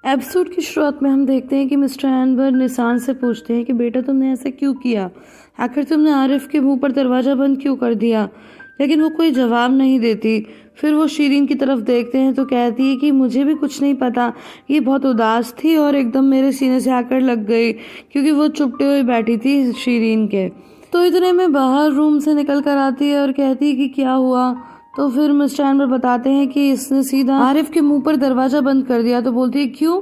Episode की शुरुआत में हम देखते हैं कि मिस्टर एनवर निसान से पूछते हैं कि बेटा तुमने ऐसा क्यों किया, आखिर तुमने आरिफ के मुंह पर दरवाज़ा बंद क्यों कर दिया। लेकिन वो कोई जवाब नहीं देती। फिर वो शीरीन की तरफ देखते हैं तो कहती है कि मुझे भी कुछ नहीं पता, ये बहुत उदास थी और एकदम मेरे सीने से आकर लग गई, क्योंकि वो चुपटे हुए बैठी थी शीरीन के। तो इतने में बाहर रूम से निकल कर आती है और कहती है कि क्या हुआ। तो फिर मिस्टर एनवर बताते हैं कि इसने सीधा आरिफ के मुंह पर दरवाजा बंद कर दिया। तो बोलती है क्यों,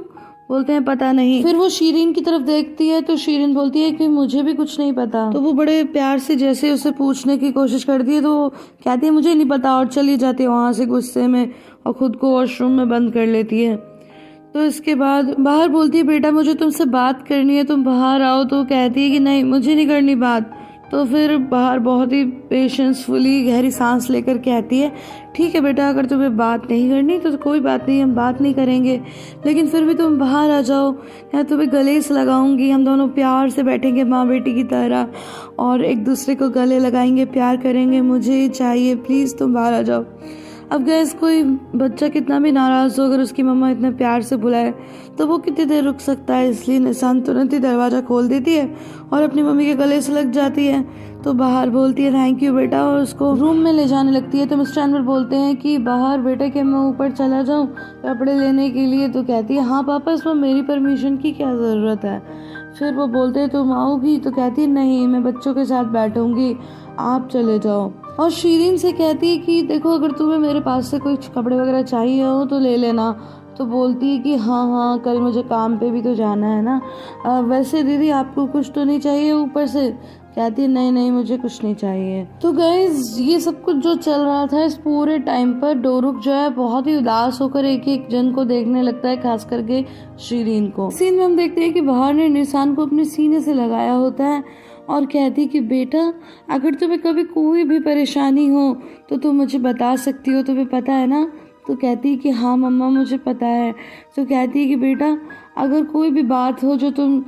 बोलते हैं पता नहीं। फिर वो शीरीन की तरफ देखती है तो शीरीन बोलती है कि मुझे भी कुछ नहीं पता। तो वो बड़े प्यार से जैसे उसे पूछने की कोशिश करती है तो वो कहती है मुझे नहीं पता और चली जाती है वहां से गुस्से में और खुद को वॉशरूम में बंद कर लेती है। तो इसके बाद बाहर बोलती है बेटा मुझे तुमसे बात करनी है, तुम बाहर आओ। तो कहती है कि नहीं मुझे नहीं करनी बात। तो फिर बाहर बहुत ही पेशेंसफुली गहरी सांस लेकर कहती है ठीक है बेटा, अगर तुम्हें बात नहीं करनी तो कोई बात नहीं, हम बात नहीं करेंगे, लेकिन फिर भी तुम बाहर आ जाओ, मैं तुम्हें गले से लगाऊंगी, हम दोनों प्यार से बैठेंगे माँ बेटी की तरह और एक दूसरे को गले लगाएंगे, प्यार करेंगे, मुझे चाहिए, प्लीज़ तुम बाहर आ जाओ। अब गैस कोई बच्चा कितना भी नाराज़ हो अगर उसकी मम्मा इतने प्यार से बुलाए तो वो कितनी देर रुक सकता है। इसलिए निशान तुरंत ही दरवाज़ा खोल देती है और अपनी मम्मी के गले से लग जाती है। तो बाहर बोलती है थैंक यू बेटा और उसको रूम में ले जाने लगती है। तो मिस्टर एनवर बोलते हैं कि बाहर बेटे के मैं ऊपर चला जाऊं कपड़े लेने के लिए। तो कहती है हाँ पापा, इसमें मेरी परमिशन की क्या ज़रूरत है। फिर वो बोलते हैं तुम आओगी। तो कहती है नहीं, मैं बच्चों के साथ बैठूंगी, आप चले जाओ। और शीरीन से कहती है कि देखो अगर तुम्हें मेरे पास से कुछ कपड़े वगैरह चाहिए हो तो ले लेना। तो बोलती है कि हाँ हाँ कल मुझे काम पे भी तो जाना है ना। वैसे दीदी आपको कुछ तो नहीं चाहिए ऊपर से। कहती है नहीं नहीं मुझे कुछ नहीं चाहिए। तो गाइज ये सब कुछ जो चल रहा था इस पूरे टाइम पर डोरुक जो है बहुत ही उदास होकर एक एक जन को देखने लगता है, खास करके शीरीन को। सीन में हम देखते हैं कि बाहर ने निशान को अपने सीने से लगाया होता है और कहती कि बेटा अगर तुम्हें कभी कोई भी परेशानी हो तो तुम मुझे बता सकती हो, तुम्हें पता है ना। तो कहती है कि हाँ मम्मा मुझे पता है। तो कहती है कि बेटा अगर कोई भी बात हो जो तुम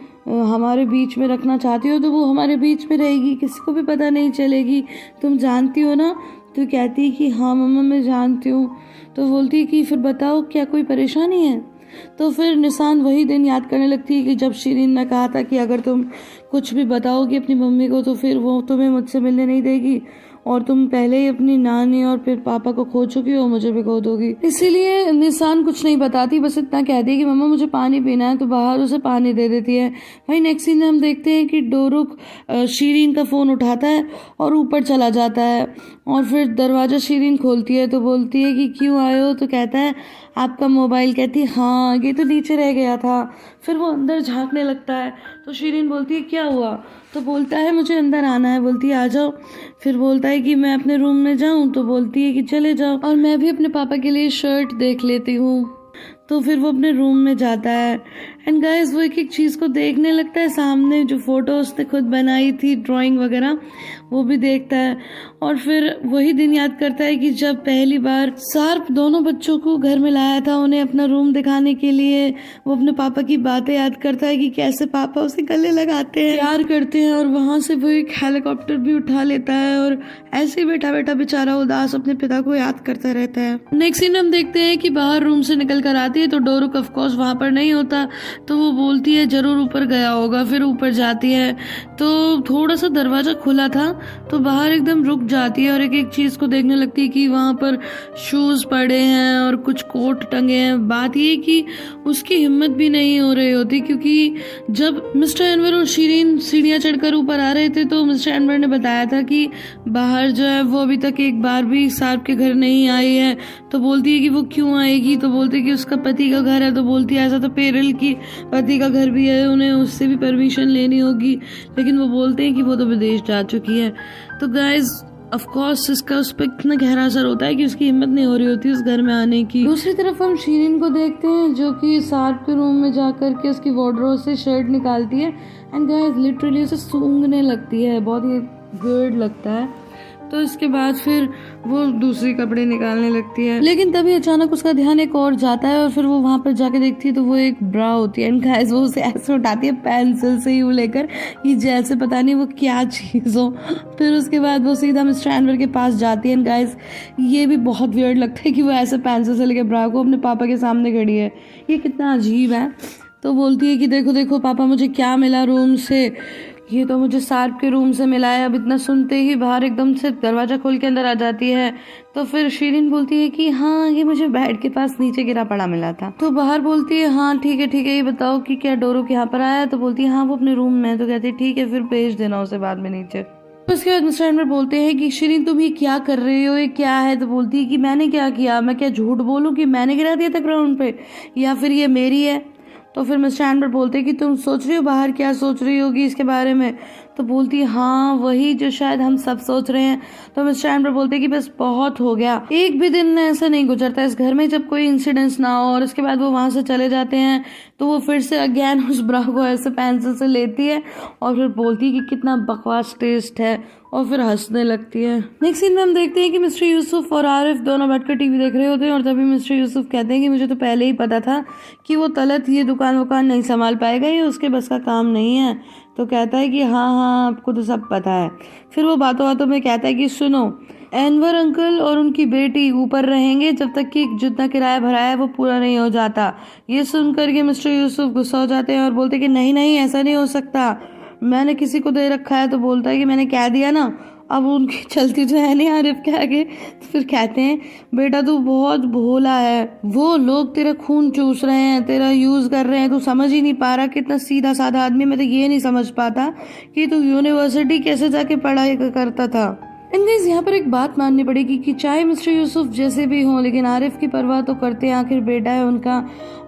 हमारे बीच में रखना चाहती हो तो वो हमारे बीच में रहेगी, किसी को भी पता नहीं चलेगी, तुम जानती हो ना। तो कहती है कि हाँ मम्मा मैं जानती हूँ। तो बोलती है कि फिर बताओ क्या कोई परेशानी है। तो फिर निशान वही दिन याद करने लगती है कि जब शीरीन ने कहा था कि अगर तुम कुछ भी बताओगी अपनी मम्मी को तो फिर वो तुम्हें मुझसे मिलने नहीं देगी और तुम पहले ही अपनी नानी और फिर पापा को खो चुकी हो, मुझे भी खो दोगी। इसीलिए निशान कुछ नहीं बताती, बस इतना कहती है कि मम्मा मुझे पानी पीना है। तो बाहर उसे पानी दे देती है। वहीं नेक्स्ट सीन में हम देखते हैं कि डोरुक शीरीन का फ़ोन उठाता है और ऊपर चला जाता है और फिर दरवाज़ा शीरीन खोलती है। तो बोलती है कि क्यों आए हो। तो कहता है आपका मोबाइल। कहती है हाँ ये तो नीचे रह गया था। फिर वो अंदर झांकने लगता है। तो शीरीन बोलती है क्या हुआ। तो बोलता है मुझे अंदर आना है। बोलती है आ जाओ। फिर बोलता है कि मैं अपने रूम में जाऊं। तो बोलती है कि चले जाओ और मैं भी अपने पापा के लिए शर्ट देख लेती हूँ। तो फिर वो अपने रूम में जाता है एंड गाइस वो एक एक चीज़ को देखने लगता है। सामने जो फोटो उसने खुद बनाई थी ड्राइंग वगैरह वो भी देखता है और फिर वही दिन याद करता है कि जब पहली बार सार्प दोनों बच्चों को घर में लाया था उन्हें अपना रूम दिखाने के लिए। वो अपने पापा की बातें याद करता है कि कैसे पापा उसे गले लगाते हैं, प्यार करते हैं और वहां से वो एक हेलीकॉप्टर भी उठा लेता है और ऐसे ही बैठा बैठा बेचारा उदास अपने पिता को याद करता रहता है। नेक्स्ट सीन हम देखते हैं कि बाहर रूम से निकल कर आती है तो डोरुक ऑफ कोर्स वहां पर नहीं होता। तो वो बोलती है जरूर ऊपर गया होगा। फिर ऊपर जाती है तो थोड़ा सा दरवाजा खुला था तो बाहर एकदम रुक जाती है और एक एक चीज को देखने लगती है कि वहां पर शूज पड़े हैं और कुछ कोट टंगे हैं। बात ये कि उसकी हिम्मत भी नहीं हो रही होती क्योंकि जब मिस्टर एनवर और शीरीन सीढ़ियां चढ़कर ऊपर आ रहे थे तो मिस्टर एनवर ने बताया था कि बाहर जो है वो अभी तक एक बार भी सार्प के घर नहीं आई है। तो बोलती है कि वो क्यों आएगी। तो बोलती है कि उसका पति का घर है। तो बोलती है ऐसा तो पेरल की पति का घर भी है, उन्हें उससे भी परमिशन लेनी होगी। लेकिन वो बोलते हैं कि वो तो विदेश जा चुकी है। तो गाइज ऑफ कोर्स इसका उस पर इतना गहरा असर होता है कि उसकी हिम्मत नहीं हो रही होती उस घर में आने की। दूसरी तरफ हम शीरीन को देखते हैं जो कि सार्प के रूम में जाकर के उसकी वार्डरोब से शर्ट निकालती है एंड गाइज लिटरली उसे सूंघने लगती है, बहुत ही वियर्ड लगता है। तो इसके बाद फिर वो दूसरी कपड़े निकालने लगती है, लेकिन तभी अचानक उसका ध्यान एक और जाता है और फिर वो वहाँ पर जाके देखती है तो वो एक ब्रा होती है। एंड गाइस वो उसे ऐसे उठाती है पेंसिल से यूं लेकर कि जैसे पता नहीं वो क्या चीज़ हो। फिर उसके बाद वो सीधा मिस्टर एनवर के पास जाती है। एंड गाइस ये भी बहुत वियर्ड लगता है कि वो ऐसे पेंसिल से लेकर ब्रा को अपने पापा के सामने खड़ी है, ये कितना अजीब है। तो बोलती है कि देखो देखो पापा मुझे क्या मिला रूम से, ये तो मुझे सार्प के रूम से मिला है। अब इतना सुनते ही बाहर एकदम से दरवाज़ा खोल के अंदर आ जाती है। तो फिर शीरीन बोलती है कि हाँ ये मुझे बेड के पास नीचे गिरा पड़ा मिला था। तो बाहर बोलती है हाँ ठीक है ये बताओ कि क्या डोरो यहाँ पर आया। तो बोलती है हाँ वो अपने रूम में है। तो कहती है ठीक है फिर भेज देना उसे बाद में नीचे। उसके बाद मिस्टर एनवर बोलते हैं कि शीरीन तुम ये क्या कर रही हो, ये क्या है। तो बोलती है कि मैंने क्या किया, मैं क्या झूठ बोलूं कि मैंने गिरा दिया था ग्राउंड पे या फिर ये मेरी है। तो फिर मिस्टर एनवर बोलते हैं कि तुम सोच रही हो बाहर क्या सोच रही होगी इसके बारे में। तो बोलती है हाँ वही जो शायद हम सब सोच रहे हैं। तो मिस्टर एनवर बोलते हैं कि बस बहुत हो गया, एक भी दिन ऐसा नहीं गुजरता इस घर में जब कोई इंसिडेंट्स ना हो। और उसके बाद वो वहाँ से चले जाते हैं। तो वो फिर से अगेन उस ब्रा को ऐसे पेंसिल से लेती है और फिर बोलती है कि कितना बकवास टेस्ट है और फिर हंसने लगती है। नेक्स्ट सीन में हम देखते हैं कि मिस्टर यूसुफ और आरिफ दोनों बैठकर टीवी देख रहे होते हैं और तभी मिस्टर यूसुफ कहते हैं कि मुझे तो पहले ही पता था कि वो तलत ये दुकान वुकान नहीं संभाल पाएगा, ये उसके बस का काम नहीं है। तो कहता है कि हाँ हाँ आपको तो सब पता है। फिर वो बातों बातों में कहता है कि सुनो एनवर अंकल और उनकी बेटी ऊपर रहेंगे जब तक कि जितना किराया भरा है वो पूरा नहीं हो जाता। ये सुनकर के मिस्टर यूसुफ गुस्सा हो जाते हैं और बोलते हैं कि नहीं नहीं ऐसा नहीं हो सकता, मैंने किसी को दे रखा है। तो बोलता है कि मैंने कह दिया ना, अब उनकी चलती तो है नहीं आरिफ के आगे। तो फिर कहते हैं बेटा तू बहुत भोला है, वो लोग तेरा खून चूस रहे हैं, तेरा यूज़ कर रहे हैं, तू समझ ही नहीं पा रहा कितना सीधा साधा आदमी। मैं तो ये नहीं समझ पाता कि तू यूनिवर्सिटी कैसे जाके पढ़ाई करता था। गाइस यहाँ पर एक बात माननी पड़ेगी कि चाहे मिस्टर यूसुफ जैसे भी हों लेकिन आरिफ की परवाह तो करते हैं, आखिर बेटा है उनका।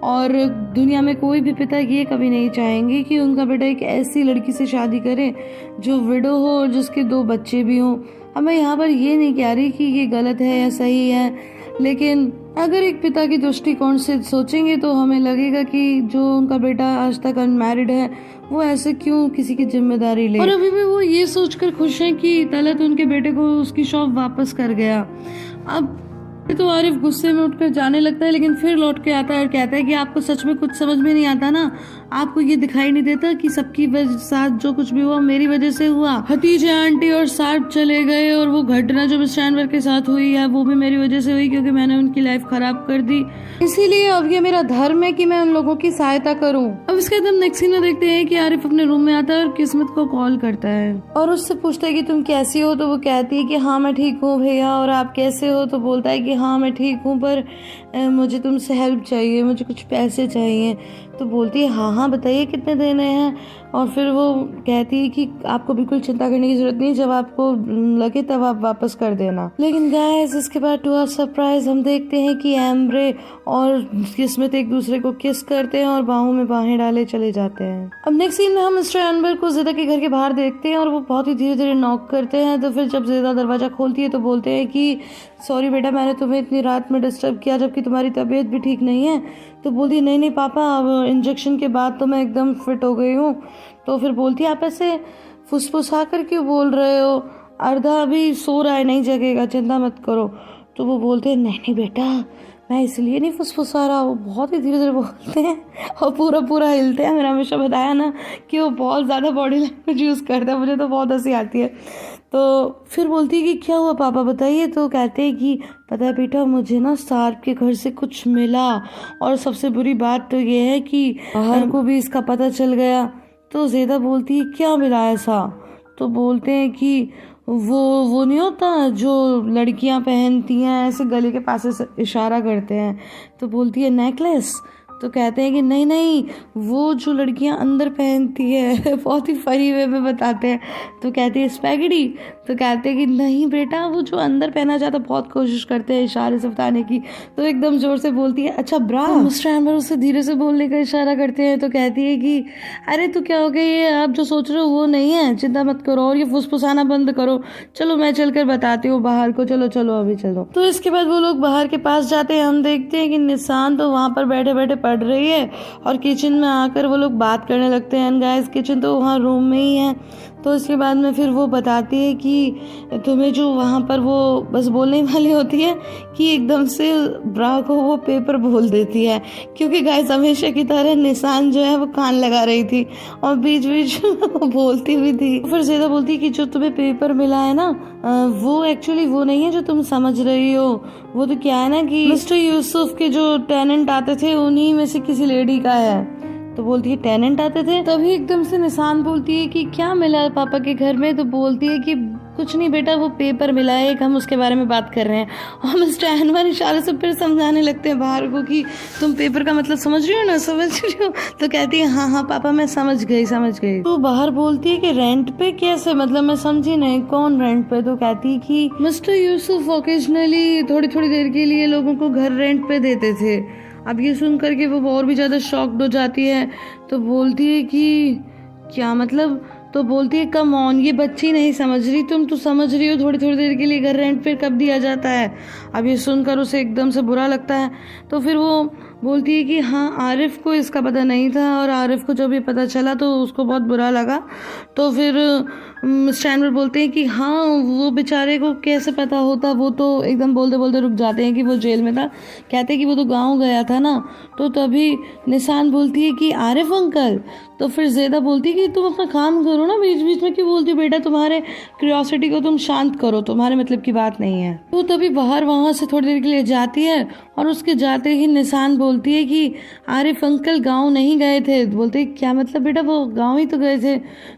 और दुनिया में कोई भी पिता ये कभी नहीं चाहेंगे कि उनका बेटा एक ऐसी लड़की से शादी करे जो विडो हो और जिसके 2 बच्चे भी हों। अब मैं यहाँ पर ये नहीं कह रही कि ये गलत है या सही है, लेकिन अगर एक पिता की दृष्टिकोण से सोचेंगे तो हमें लगेगा कि जो उनका बेटा आज तक अनमैरिड है वो ऐसे क्यों किसी की जिम्मेदारी ले। और अभी भी वो ये सोचकर खुश हैं कि तलत उनके बेटे को उसकी शॉप वापस कर गया। अब तो आरिफ गुस्से में उठकर जाने लगता है लेकिन फिर लौट के आता है और कहता है कि आपको सच में कुछ समझ में नहीं आता ना, आपको ये दिखाई नहीं देता कि सबकी साथ जो कुछ भी हुआ मेरी वजह से हुआ। हतीजे आंटी और साथ चले गए और वो घटना जो मिस्टर एनवर के साथ हुई है वो भी मेरी वजह से हुई क्योंकि मैंने उनकी लाइफ खराब कर दी, इसीलिए अब ये मेरा धर्म है कि मैं उन लोगों की सहायता करूं। अब इसके बाद हम नेक्स्ट सीन में देखते हैं कि आरिफ अपने रूम में आता है और किस्मत को कॉल करता है और उससे पूछता है कि तुम कैसी हो। तो वो कहती है कि हाँ मैं ठीक हूँ भैया, और आप कैसे हो। तो बोलता है कि हाँ मैं ठीक हूँ पर मुझे तुमसे हेल्प चाहिए, मुझे कुछ पैसे चाहिए। तो बोलती है हाँ हाँ बताइए कितने देने हैं। और फिर वो कहती है कि आपको बिल्कुल चिंता करने की जरूरत नहीं, जब आपको लगे तब आप वापस कर देना। लेकिन गाइस इसके बाद टू आवर सरप्राइज हम देखते हैं कि एम्ब्रे और किस्मत एक दूसरे को किस करते हैं और बाहों में बाहें डाले चले जाते हैं। अब नेक्स्ट सीन में हम मिस्टर एनवर को ज़ेदा के घर के बाहर देखते हैं और वो बहुत ही धीरे धीरे नॉक करते हैं। तो फिर जब ज़ेदा दरवाजा खोलती है तो बोलते हैं कि सॉरी बेटा मैंने तुम्हें इतनी रात में डिस्टर्ब किया जबकि तुम्हारी तबीयत भी ठीक नहीं है। तो बोलती है नहीं नहीं पापा, अब इंजेक्शन के बाद तो मैं एकदम फिट हो गई हूँ। तो फिर बोलती है आप ऐसे फुसफुसा कर क्यों बोल रहे हो, अर्धा अभी सो रहा है नहीं जगेगा, चिंता मत करो। तो वो बोलते हैं नहीं नहीं बेटा मैं इसलिए नहीं फुसफुसा रहा। वो बहुत ही धीरे धीरे बोलते हैं और पूरा पूरा हिलते हैं। मैंने हमेशा बताया ना कि वो बहुत ज़्यादा बॉडी लैंग्वेज यूज़ करता है, मुझे तो बहुत हंसी आती है। तो फिर बोलती है कि क्या हुआ पापा बताइए। तो कहते हैं कि पता है बेटा मुझे ना सार्प के घर से कुछ मिला और सबसे बुरी बात तो ये है कि बाहर को भी इसका पता चल गया। तो ज़ेदा बोलती है क्या मिला ऐसा। तो बोलते हैं कि वो नहीं होता जो लड़कियां पहनती हैं ऐसे गले के पास से इशारा करते हैं। तो बोलती है नेकलेस। तो कहते हैं कि नहीं नहीं वो जो लड़कियां अंदर पहनती है बहुत ही फनी वे में बताते हैं। तो कहती है स्पैगेटी। तो कहते हैं कि नहीं बेटा वो जो अंदर पहना जाता, बहुत कोशिश करते हैं इशारे से बताने की। तो एकदम जोर से बोलती है अच्छा ब्रा। तो मिस्टर एनवर उससे धीरे से बोलने का इशारा करते हैं। तो कहती है कि अरे तो क्या हो गया, ये आप जो सोच रहे हो वो नहीं है, चिंता मत करो और ये फुसफुसाना बंद करो, चलो मैं चलकर बताती हूँ बाहर को, चलो चलो अभी चलो। तो इसके बाद वो लोग बाहर के पास जाते हैं। हम देखते हैं कि निशान तो वहाँ पर बैठे बैठे पढ़ रही है और किचन में आकर वो लोग बात करने लगते हैं। गाइस किचन तो वहाँ रूम में ही है। तो इसके बाद में फिर वो बताती है कि तुम्हें जो वहाँ पर वो बस बोलने वाली होती है कि एकदम से ब्रा को वो पेपर बोल देती है, क्योंकि गाइस हमेशा की तरह निशान जो है वो कान लगा रही थी और बीच बीच में वो बोलती भी थी। फिर ज़ेदा बोलती है कि जो तुम्हें पेपर मिला है ना वो एक्चुअली वो नहीं है जो तुम समझ रही हो, वो तो क्या है ना कि मिस्टर यूसुफ के जो टेनेंट आते थे उन्हीं में से किसी लेडी का है। तो बोलती है टेनेंट आते थे। तभी एकदम से निशान बोलती है कि क्या मिला पापा के घर में। तो बोलती है कि कुछ नहीं बेटा, वो पेपर मिला है एक, हम उसके बारे में बात कर रहे हैं। और मिस्टर एनवर इशारे से फिर समझाने लगते हैं बाहर को कि तुम पेपर का मतलब समझ रही हो ना, समझ रही हो। तो कहती है हाँ हाँ पापा मैं समझ गई। तो बाहर बोलती है कि रेंट पे कैसे, मतलब मैं समझी नहीं, कौन रेंट पे। तो कहती है कि मिस्टर यूसुफ ओकेजनली थोड़ी थोड़ी देर के लिए लोगों को घर रेंट पे देते थे। अब ये सुन करके वो और भी ज़्यादा शॉक्ड हो जाती है। तो बोलती है कि क्या मतलब। तो बोलती है कम ऑन, ये बच्ची नहीं समझ रही, तुम तो समझ रही हो थोड़ी थोड़ी देर के लिए घर रेंट पे कब दिया जाता है। अब ये सुनकर उसे एकदम से बुरा लगता है। तो फिर वो बोलती है कि हाँ आरिफ को इसका पता नहीं था, और आरिफ को जब ये पता चला तो उसको बहुत बुरा लगा। तो फिर मिस्टर एनवर बोलते हैं कि हाँ वो बेचारे को कैसे पता होता, वो तो एकदम बोलते बोलते रुक जाते हैं कि वो जेल में था। कहते हैं कि वो तो गाँव गया था ना। तो तभी निशान बोलती है कि आरिफ अंकल। तो फिर ज़ेदा बोलती है कि तुम अपना काम करो ना, बीच बीच में क्यों बोलती हो बेटा, तुम्हारे क्यूरियोसिटी को तुम शांत करो, तुम्हारे मतलब की बात नहीं है। तो तभी बाहर वहाँ से थोड़ी देर के लिए जाती है और उसके जाते ही निशान बोलती है कि आरिफ अंकल गांव नहीं गए थे। बोलते हैं क्या मतलब बेटा, वो गांव ही तो गए थे।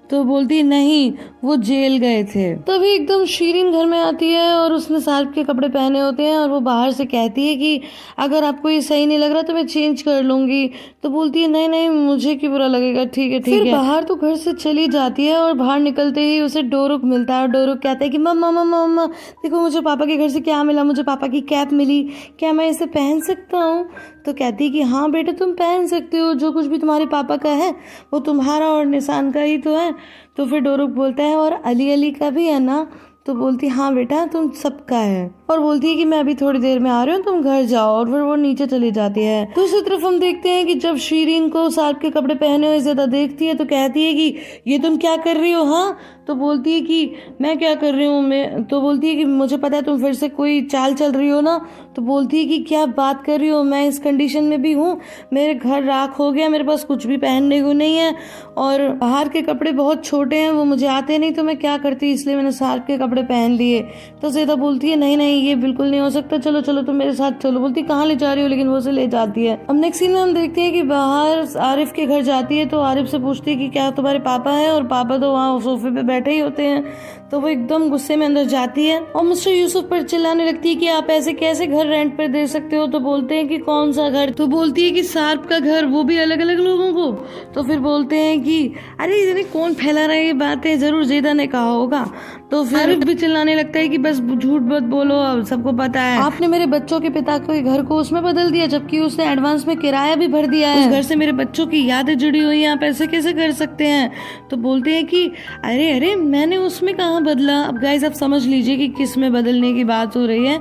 तो बोलती है नहीं वो जेल गए थे। तभी एकदम शीरीन घर में आती है और उसने सार्फ के कपड़े पहने होते हैं और वो बाहर से कहती है कि अगर आपको ये सही नहीं लग रहा तो मैं चेंज कर लूंगी। तो बोलती है नहीं नहीं मुझे क्यों बुरा लगेगा, ठीक है ठीक है। बाहर तो घर से चली जाती है और बाहर निकलते ही उसे डोरुक मिलता है और डोरुक कहता है कि मम्मा मम्मा मम्मा देखो मुझे पापा के घर से क्या मिला, मुझे पापा की कैप मिली, क्या मैं इसे पहन सकता हूँ। तो कहती है कि हाँ बेटा तुम पहन सकते हो, जो कुछ भी तुम्हारे पापा का है वो तुम्हारा और निशान का ही तो है। तो फिर डोरुक बोलता है और अली अली का भी है ना। तो बोलती है हाँ बेटा तुम सबका है, और बोलती है कि मैं अभी थोड़ी देर में आ रही हूँ तुम घर जाओ, और फिर वो नीचे चली जाती है। दूसरी तरफ हम देखते हैं कि जब शीरीन को सार्फ के कपड़े पहने हुए ज़ेदा देखती है तो कहती है कि ये तुम क्या कर रही हो। हाँ तो बोलती है कि मैं क्या कर रही हूँ मैं। तो बोलती है कि मुझे पता है तुम फिर से कोई चाल चल रही हो ना। तो बोलती है कि क्या बात कर रही हो, मैं इस कंडीशन में भी हूँ, मेरे घर राख हो गया, मेरे पास कुछ भी पहनने को नहीं है, और बाहर के कपड़े बहुत छोटे हैं वो मुझे आते नहीं, तो मैं क्या करती, इसलिए मैंने सार्फ के कपड़े पहन लिए। तो ज़ेदा बोलती है नहीं नहीं ये बिल्कुल नहीं हो सकता, चलो चलो तुम मेरे साथ चलो। बोलती कहाँ ले जा रही हो, लेकिन वो उसे ले जाती है। अब नेक्स्ट सीन में हम देखते हैं कि बाहर आरिफ के घर जाती है तो आरिफ से पूछती है कि क्या तुम्हारे पापा हैं, और पापा तो वहाँ सोफे पे बैठे ही होते हैं। तो वो एकदम गुस्से में अंदर जाती है और मिस्टर यूसुफ पर चिल्लाने लगती है कि आप ऐसे कैसे घर रेंट पर दे सकते हो। तो बोलते हैं कि कौन सा घर। तो बोलती है कि सार्फ का घर, वो भी अलग अलग लोगों को। तो फिर बोलते हैं कि अरे इतने कौन फैला रहा है ये बातें, जरूर ज़ेदा ने कहा होगा। तो फिर आरिफ भी चिल्लाने लगता है कि बस झूठ मत बोलो, अब सबको पता है आपने मेरे बच्चों के पिता के घर को उसमें बदल दिया, जबकि उसने एडवांस में किराया भी भर दिया है, उस घर से मेरे बच्चों की यादें जुड़ी हुई हैं, आप ऐसे कैसे कर सकते हैं। तो बोलते हैं कि अरे अरे मैंने उसमें कहाँ बदला। अब गाइस आप समझ लीजिए कि किस में बदलने की बात हो रही है।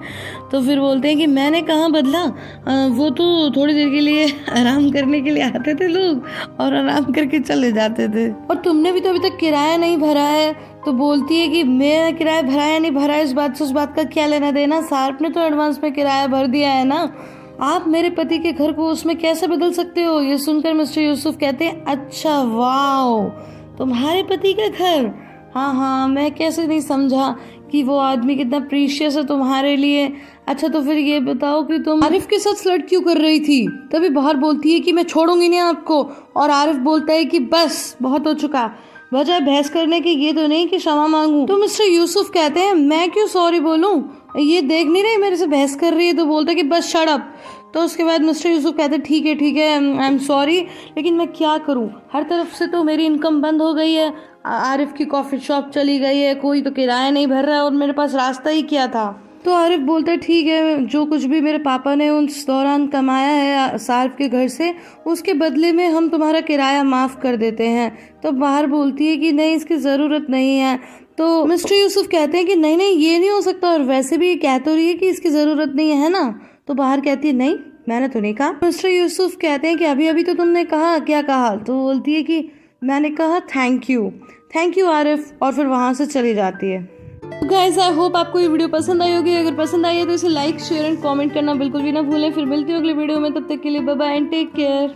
तो फिर बोलते हैं कि मैंने कहाँ बदला, वो तो थोड़ी देर के लिए आराम करने के लिए आते थे लोग और आराम करके चले जाते थे, और तुमने भी तो अभी तक किराया नहीं भरा है। तो बोलती है कि मैं किराया भरा या नहीं भरा इस बात से उस बात का क्या लेना देना, सार्फ ने तो एडवांस में किराया भर दिया है ना, आप मेरे पति के घर को उसमें कैसे बदल सकते हो। ये सुनकर मिस्टर यूसुफ कहते हैं अच्छा वाओ तुम्हारे पति का घर, हाँ हाँ मैं कैसे नहीं समझा कि वो आदमी कितना प्रीशियस है तुम्हारे लिए। अच्छा तो फिर ये बताओ कि तुम आरिफ के साथ फ्लर्ट क्यों कर रही थी। तभी बाहर बोलती है कि मैं छोड़ूंगी नहीं आपको, और आरिफ बोलता है कि बस बहुत हो चुका, वजह बहस करने की ये तो नहीं कि क्षमा मांगू। तो मिस्टर यूसुफ कहते हैं मैं क्यों सॉरी बोलूं, ये देख नहीं रही मेरे से बहस कर रही है। तो बोलता है कि बस शट अप। तो उसके बाद मिस्टर यूसुफ कहते हैं ठीक है आई एम सॉरी, लेकिन मैं क्या करूं, हर तरफ से तो मेरी इनकम बंद हो गई है, आरिफ की कॉफी शॉप चली गई है, कोई तो किराया नहीं भर रहा है, और मेरे पास रास्ता ही क्या था। तो आरिफ बोलता है ठीक है, जो कुछ भी मेरे पापा ने उस दौरान कमाया है सार्फ के घर से, उसके बदले में हम तुम्हारा किराया माफ़ कर देते हैं। तो बाहर बोलती है कि नहीं इसकी ज़रूरत नहीं है। तो मिस्टर यूसुफ कहते हैं कि नहीं नहीं ये नहीं हो सकता, और वैसे भी कह तो रही है कि इसकी ज़रूरत नहीं है ना। तो बाहर कहती है नहीं मैंने तो नहीं कहा। मिस्टर यूसुफ कहते हैं कि अभी अभी तो तुमने कहा, क्या कहा। तो बोलती है कि मैंने कहा थैंक यू आरिफ, और फिर वहाँ से चली जाती है। गाइस आई होप आपको ये वीडियो पसंद आई होगी। अगर पसंद आई है तो इसे लाइक शेयर एंड कमेंट करना बिल्कुल भी ना भूलें। फिर मिलती हूँ अगले वीडियो में, तब तक के लिए bye bye and take care.